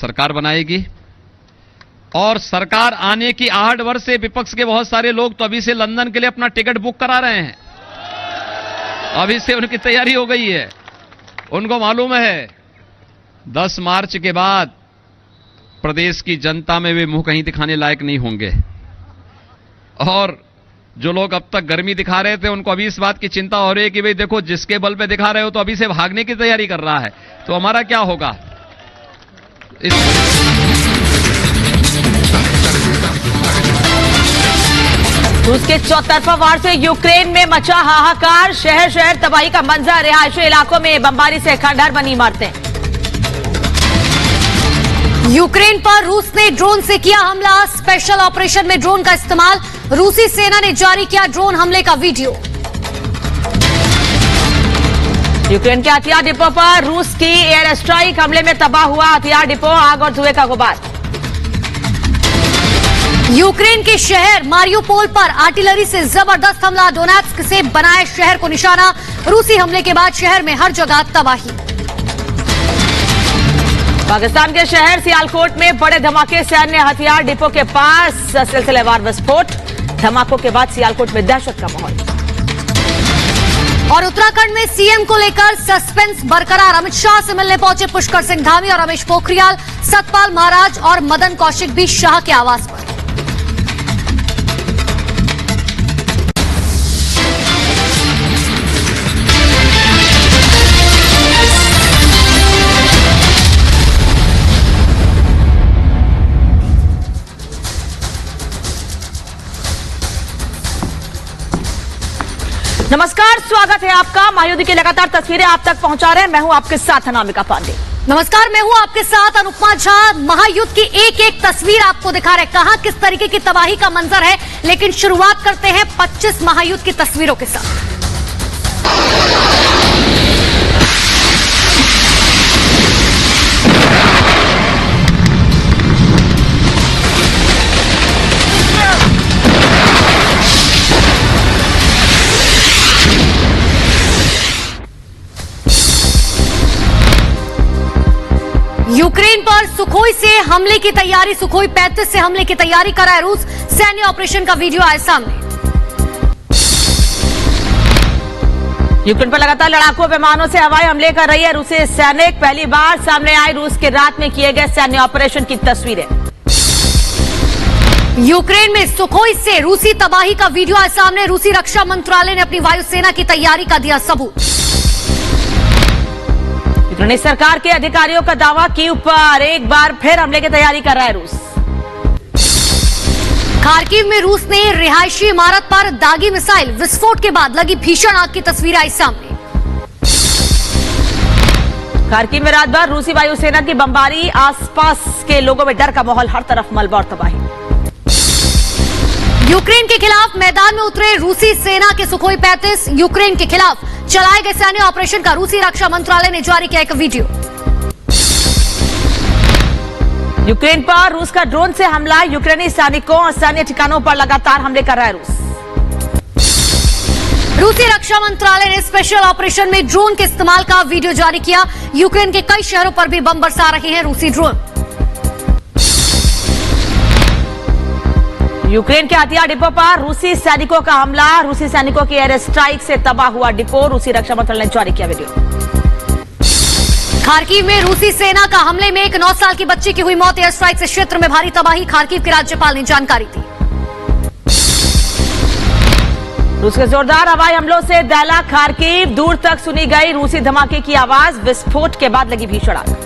सरकार बनाएगी और सरकार आने की आहट वर्ष से विपक्ष के बहुत सारे लोग तो अभी से लंदन के लिए अपना टिकट बुक करा रहे हैं। अभी से उनकी तैयारी हो गई है। उनको मालूम है 10 मार्च के बाद प्रदेश की जनता में वे मुंह कहीं दिखाने लायक नहीं होंगे। और जो लोग अब तक गर्मी दिखा रहे थे उनको अभी इस बात की चिंता हो रही है कि भाई देखो जिसके बल पे दिखा रहे हो तो अभी से भागने की तैयारी कर रहा है, तो हमारा क्या होगा। रूस के चौतरफा वार से यूक्रेन में मचा हाहाकार। शहर शहर तबाही का मंजर। रिहायशी इलाकों में बमबारी से खंडहर बनी इमारतें। यूक्रेन पर रूस ने ड्रोन से किया हमला। स्पेशल ऑपरेशन में ड्रोन का इस्तेमाल। रूसी सेना ने जारी किया ड्रोन हमले का वीडियो। यूक्रेन के हथियार डिपो पर रूस की एयर स्ट्राइक हमले में तबाह हुआ हथियार डिपो। आग और धुएं का गुबार। यूक्रेन के शहर मारियोपोल पर आर्टिलरी से जबरदस्त हमला। डोनेट्स्क से बनाए शहर को निशाना। रूसी हमले के बाद शहर में हर जगह तबाही। पाकिस्तान के शहर सियालकोट में बड़े धमाके। सैन्य हथियार डिपो के पास सिलसिलेवार विस्फोट। धमाकों के बाद सियालकोट में दहशत का माहौल। और उत्तराखंड में सीएम को लेकर सस्पेंस बरकरार। अमित शाह से मिलने पहुंचे पुष्कर सिंह धामी और रमेश पोखरियाल। सतपाल महाराज और मदन कौशिक भी शाह के आवास पर। नमस्कार, स्वागत है आपका। महायुद्ध की लगातार तस्वीरें आप तक पहुंचा रहे हैं। मैं हूं आपके साथ अनामिका पांडे। नमस्कार, मैं हूं आपके साथ अनुपमा झा। महायुद्ध की एक एक तस्वीर आपको दिखा रहे, कहां किस तरीके की तबाही का मंजर है। लेकिन शुरुआत करते हैं 25 महायुद्ध की तस्वीरों के साथ। यूक्रेन पर सुखोई से हमले की तैयारी। सुखोई 35 से हमले की तैयारी कर रहा है रूस। सैन्य ऑपरेशन का वीडियो आया सामने। यूक्रेन पर लगातार लड़ाकू विमानों से हवाई हमले कर रही है रूसी सैनिक। पहली बार सामने आई रूस के रात में किए गए सैन्य ऑपरेशन की तस्वीरें। यूक्रेन में सुखोई से रूसी तबाही का वीडियो आया सामने। रूसी रक्षा मंत्रालय ने अपनी वायुसेना की तैयारी का दिया सबूत। यूक्रेनी सरकार के अधिकारियों का दावा की ऊपर एक बार फिर हमले की तैयारी कर रहा है रूस। खार्किव में रूस ने रिहायशी इमारत पर दागी मिसाइल। विस्फोट के बाद लगी भीषण आग की तस्वीर आई सामने। खार्किव में रात भर रूसी वायुसेना की बमबारी। आसपास के लोगों में डर का माहौल। हर तरफ मलबा और तबाही। यूक्रेन के खिलाफ मैदान में उतरे रूसी सेना के सुखोई 35। यूक्रेन के खिलाफ चलाए गए सैन्य ऑपरेशन का रूसी रक्षा मंत्रालय ने जारी किया एक वीडियो। यूक्रेन पर रूस का ड्रोन से हमला। यूक्रेनी सैनिकों और सैन्य ठिकानों पर लगातार हमले कर रहा है रूस। रूसी रक्षा मंत्रालय ने स्पेशल ऑपरेशन में ड्रोन के इस्तेमाल का वीडियो जारी किया। यूक्रेन के कई शहरों पर भी बम बरसा रहे हैं रूसी ड्रोन। यूक्रेन के हथियार डिपो पर रूसी सैनिकों का हमला। रूसी सैनिकों की एयर स्ट्राइक से तबाह हुआ डिपो। रूसी रक्षा मंत्रालय ने जारी किया वीडियो। खार्किव में रूसी सेना का हमले में एक 9 साल की बच्ची की हुई मौत। एयर स्ट्राइक से क्षेत्र में भारी तबाही। खार्किव के राज्यपाल ने जानकारी दी। रूस के जोरदार हवाई हमलों से दहला खार्किव। दूर तक सुनी गई रूसी धमाके की आवाज। विस्फोट के बाद लगी भीषण आग।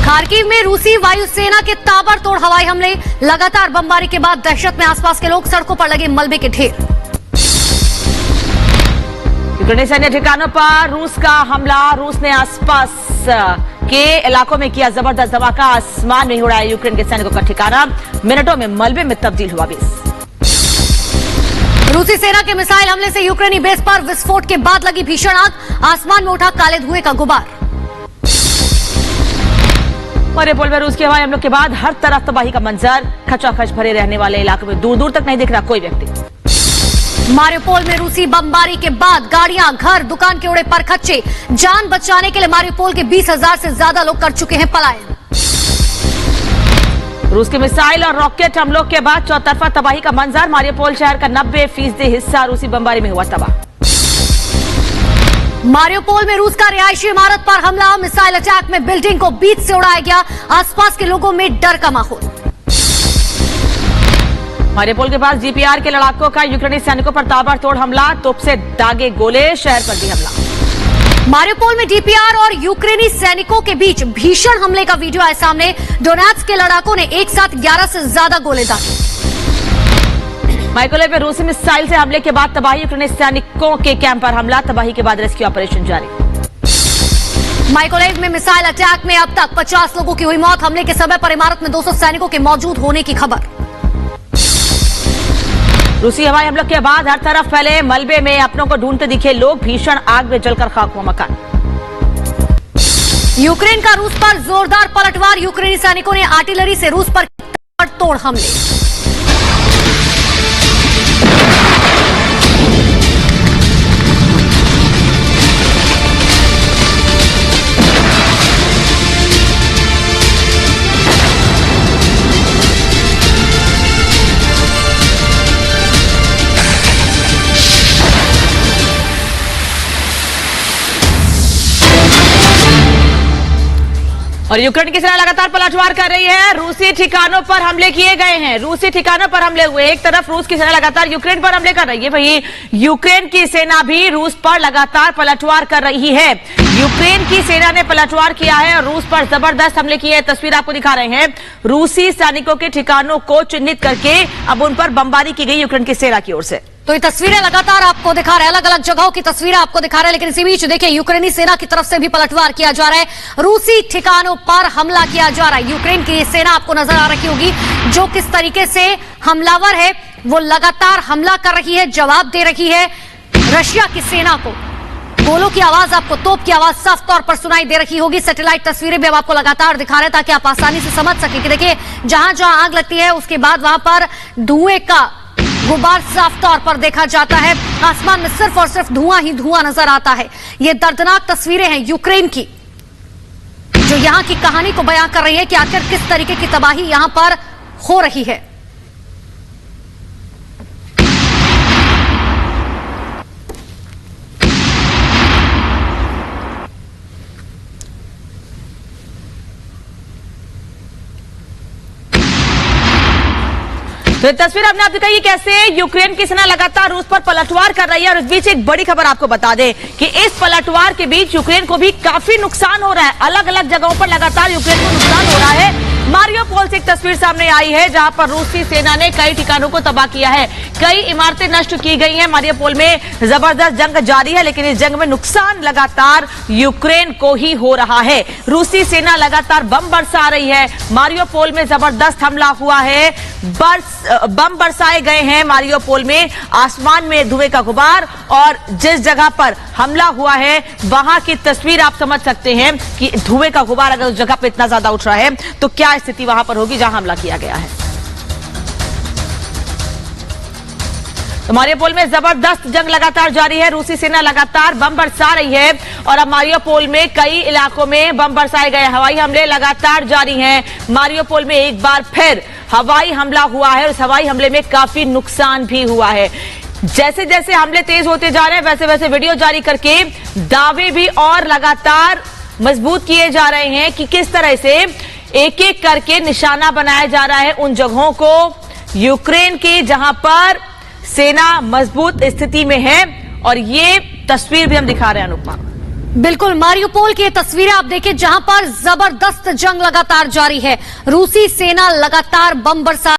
खार्किव में रूसी वायुसेना के ताबड़तोड़ हवाई हमले। लगातार बमबारी के बाद दहशत में आसपास के लोग। सड़कों पर लगे मलबे के ढेर। यूक्रेनी सैन्य ठिकानों पर रूस का हमला। रूस ने आसपास के इलाकों में किया जबरदस्त धमाका। आसमान में उड़ाया यूक्रेन के सैनिकों का ठिकाना। मिनटों में मलबे में तब्दील हुआ बेस। रूसी सेना के मिसाइल हमले से यूक्रेनी बेस पर विस्फोट के बाद लगी भीषण आग। आसमान में उठा काले धुएं का गुबार। मारियोपोल में रूस के हवाई हमलों के बाद हर तरफ तबाही का मंजर। खचाखच भरे रहने वाले इलाकों में दूर दूर तक नहीं दिख रहा कोई व्यक्ति। मारियोपोल में रूसी बमबारी के बाद गाड़ियां, घर, दुकान के उड़े परखच्चे। जान बचाने के लिए मारियोपोल के 20,000 से ज्यादा लोग कर चुके हैं पलायन। रूस के मिसाइल और रॉकेट हमलों के बाद चौतरफा तबाही का मंजर। मारियोपोल शहर का 90% हिस्सा रूसी बमबारी में हुआ तबाह। मारियोपोल में रूस का रिहायशी इमारत पर हमला। मिसाइल अटैक में बिल्डिंग को बीच से उड़ाया गया। आसपास के लोगों में डर का माहौल। मारियोपोल के पास जीपीआर के लड़ाकों का यूक्रेनी सैनिकों पर ताबड़तोड़ हमला। तोप से दागे गोले। शहर पर भी हमला। मारियोपोल में डीपीआर और यूक्रेनी सैनिकों के बीच भीषण हमले का वीडियो आया सामने। डोनेट्स्क के लड़ाकों ने एक साथ 11 से ज्यादा गोले दागे। माइकोलेव में रूसी मिसाइल से हमले के बाद तबाही। यूक्रेनी सैनिकों के कैंप पर हमला। तबाही के बाद रेस्क्यू ऑपरेशन जारी। माइकोलेव में मिसाइल अटैक में अब तक 50 लोगों की हुई मौत। हमले के समय पर इमारत में 200 सैनिकों के मौजूद होने की खबर। रूसी हवाई हमलों के बाद हर तरफ फैले मलबे में अपनों को ढूंढते दिखे लोग। भीषण आग में जलकर खाक हुआ मकान। यूक्रेन का रूस पर जोरदार पलटवार। यूक्रेनी सैनिकों ने आर्टिलरी से रूस पर ताबड़तोड़ हमले। और यूक्रेन की सेना लगातार पलटवार कर रही है। रूसी ठिकानों पर हमले किए गए हैं। रूसी ठिकानों पर हमले हुए। एक तरफ रूस की सेना लगातार यूक्रेन पर हमले कर रही है, वहीं यूक्रेन की सेना भी रूस पर लगातार पलटवार कर रही है। यूक्रेन की सेना ने पलटवार किया है और रूस पर जबरदस्त हमले किए हैं। तस्वीर आपको दिखा रहे हैं। रूसी सैनिकों के ठिकानों को चिन्हित करके अब उन पर बमबारी की गई यूक्रेन की सेना की ओर से। तो ये तस्वीरें लगातार आपको दिखा रहे हैं, अलग अलग जगहों की तस्वीरें आपको दिखा रहे हैं, लेकिन इसी बीच देखिए यूक्रेनी सेना की तरफ से भी पलटवार किया जा रहा है। रूसी ठिकानों पर हमला किया जा रहा है। यूक्रेन की सेना आपको नजर आ रही होगी जो किस तरीके से हमलावर है, वो लगातार हमला कर रही है, जवाब दे रही है रशिया की सेना को। गोलों की आवाज, आपको तोप की आवाज साफ तौर पर सुनाई दे रही होगी। सैटेलाइट तस्वीरें भी अब आपको लगातार दिखा रहे हैं ताकि आप आसानी से समझ सके कि देखिए जहां जहां आग लगती है उसके बाद वहां पर धुएं का गुबार साफ तौर पर देखा जाता है। आसमान में सिर्फ और सिर्फ धुआं ही धुआं नजर आता है। ये दर्दनाक तस्वीरें हैं यूक्रेन की, जो यहां की कहानी को बयां कर रही है कि आखिर किस तरीके की तबाही यहां पर हो रही है। तो तस्वीर आपने आप दिखाई कैसे यूक्रेन की सेना लगातार रूस पर पलटवार कर रही है। और इस बीच एक बड़ी खबर आपको बता दें कि इस पलटवार के बीच यूक्रेन को भी काफी नुकसान हो रहा है। अलग अलग जगहों पर लगातार यूक्रेन को नुकसान हो रहा है। मारियोपोल से एक तस्वीर सामने आई है जहां पर रूसी सेना ने कई ठिकानों को तबाह किया है। कई इमारतें नष्ट की गई हैं। मारियोपोल में जबरदस्त जंग जारी है, लेकिन इस जंग में नुकसान लगातार यूक्रेन को ही हो रहा है। रूसी सेना लगातार बम बरसा रही है। मारियोपोल में जबरदस्त हमला हुआ है। बम बरसाए गए हैं मारियोपोल में। आसमान में धुएं का गुबार और जिस जगह पर हमला हुआ है वहां की तस्वीर आप समझ सकते हैं कि धुएं का गुबार अगर उस जगह पर इतना ज्यादा उठ रहा है तो क्या स्थिति वहां पर होगी जहां हमला किया गया है। तो मारियोपोल में जबरदस्त जंग लगातार जारी है। रूसी सेना लगातार बम बरसा रही है और अब मारियोपोल में कई इलाकों में बम बरसाए गए। हवाई हमले लगातार जारी हैं। मारियोपोल में एक बार फिर हवाई हमला हुआ है और इस हवाई हमले में काफी नुकसान भी हुआ है। जैसे जैसे हमले तेज होते जा रहे हैं वैसे वैसे वीडियो जारी करके दावे भी और लगातार मजबूत किए जा रहे हैं कि किस तरह से एक एक करके निशाना बनाया जा रहा है उन जगहों को यूक्रेन की जहां पर सेना मजबूत स्थिति में है। और ये तस्वीर भी हम दिखा रहे हैं अनुपमा। बिल्कुल, मारियोपोल की तस्वीरें आप देखिए जहां पर जबरदस्त जंग लगातार जारी है। रूसी सेना लगातार बम बरसा